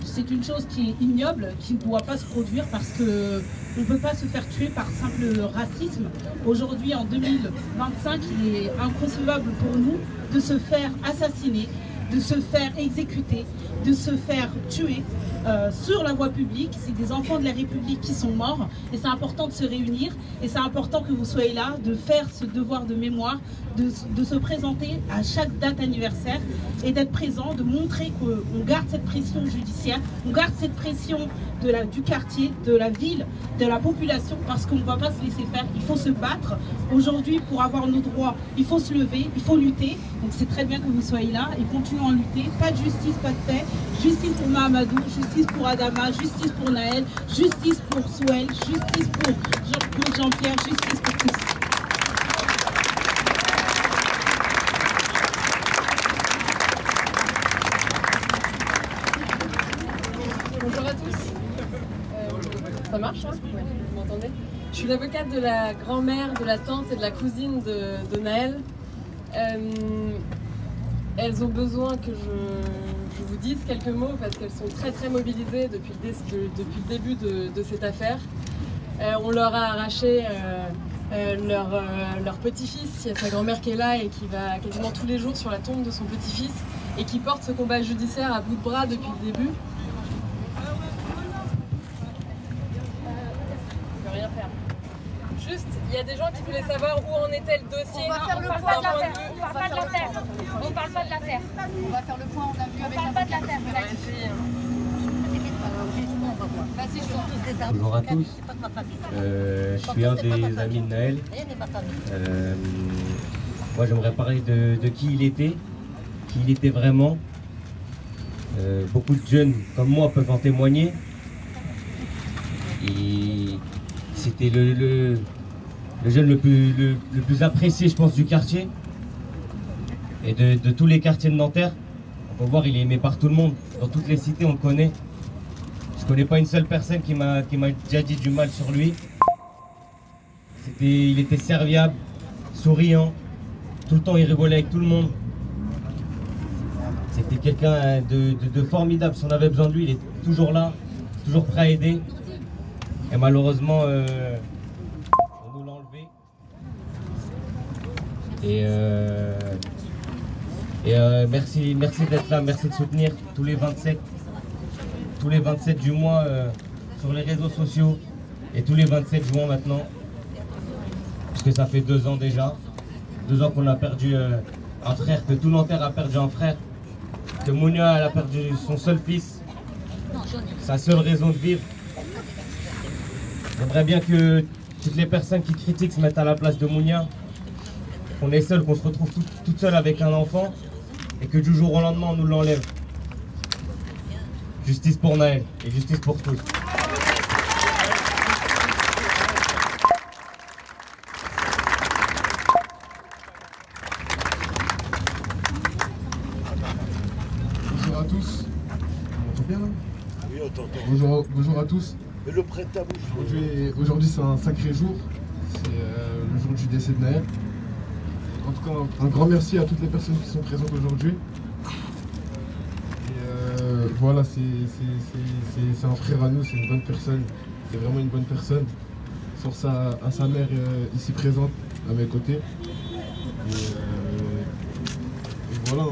c'est une chose qui est ignoble, qui ne doit pas se produire parce que on ne peut pas se faire tuer par simple racisme. Aujourd'hui, en 2025, il est inconcevable pour nous de se faire assassiner, de se faire exécuter, de se faire tuer sur la voie publique. C'est des enfants de la République qui sont morts et c'est important de se réunir et c'est important que vous soyez là, de faire ce devoir de mémoire, de se présenter à chaque date anniversaire et d'être présent, de montrer qu'on garde cette pression judiciaire, on garde cette pression du quartier, de la ville, de la population, parce qu'on ne va pas se laisser faire. Il faut se battre. Aujourd'hui, pour avoir nos droits, il faut se lever, il faut lutter. Donc c'est très bien que vous soyez là et continuons à lutter. Pas de justice, pas de paix. Justice pour Mahamadou, justice pour Adama, justice pour Naël, justice pour Souel, justice pour Jean-Pierre, justice pour tous. Bonjour à tous. Ça marche, hein? Ouais, vous m'entendez? Je suis l'avocate de la grand-mère, de la tante et de la cousine de Naël. Elles ont besoin que je vous dise quelques mots parce qu'elles sont très mobilisées depuis le début de cette affaire. On leur a arraché leur petit-fils. Il y a sa grand-mère qui est là et qui va quasiment tous les jours sur la tombe de son petit-fils et qui porte ce combat judiciaire à bout de bras depuis le début. Juste, il y a des gens qui voulaient savoir où en était le dossier. On va faire le point de l'affaire. On parle pas de l'affaire. On parle pas de l'affaire. On va faire le point, on a vu avec. On parle pas de l'affaire. Bonjour à tous. Je suis un des amis de Naël. Moi, j'aimerais parler de qui il était vraiment. Beaucoup de jeunes comme moi peuvent en témoigner. Et c'était le jeune le plus apprécié, je pense, du quartier et de tous les quartiers de Nanterre. On peut voir, il est aimé par tout le monde. Dans toutes les cités, on le connaît. Je connais pas une seule personne qui m'a déjà dit du mal sur lui. Il était serviable, souriant. Tout le temps, il rigolait avec tout le monde. C'était quelqu'un de formidable. Si on avait besoin de lui, il était toujours là, toujours prêt à aider. Et malheureusement, on nous l'a enlevé. Merci d'être là, merci de soutenir tous les 27 du mois sur les réseaux sociaux et tous les 27 juin maintenant. Parce que ça fait 2 ans déjà. 2 ans qu'on a perdu un frère, que tout Nanterre a perdu un frère. Que Mounia elle a perdu son seul fils, sa seule raison de vivre. J'aimerais bien que toutes les personnes qui critiquent se mettent à la place de Mounia. Qu'on est seul, qu'on se retrouve toute seule avec un enfant et que du jour au lendemain on nous l'enlève. Justice pour Naël et justice pour tous. Bonjour à tous. On m'entend bien là? Oui, on t'entend. Bonjour à tous. Mais le prêt de ta bouche. Aujourd'hui c'est un sacré jour. C'est le jour du décès de Naël. En tout cas, un grand merci à toutes les personnes qui sont présentes aujourd'hui. Voilà, c'est un frère à nous, c'est une bonne personne. C'est vraiment une bonne personne. Sur à sa mère ici présente, à mes côtés. Et voilà.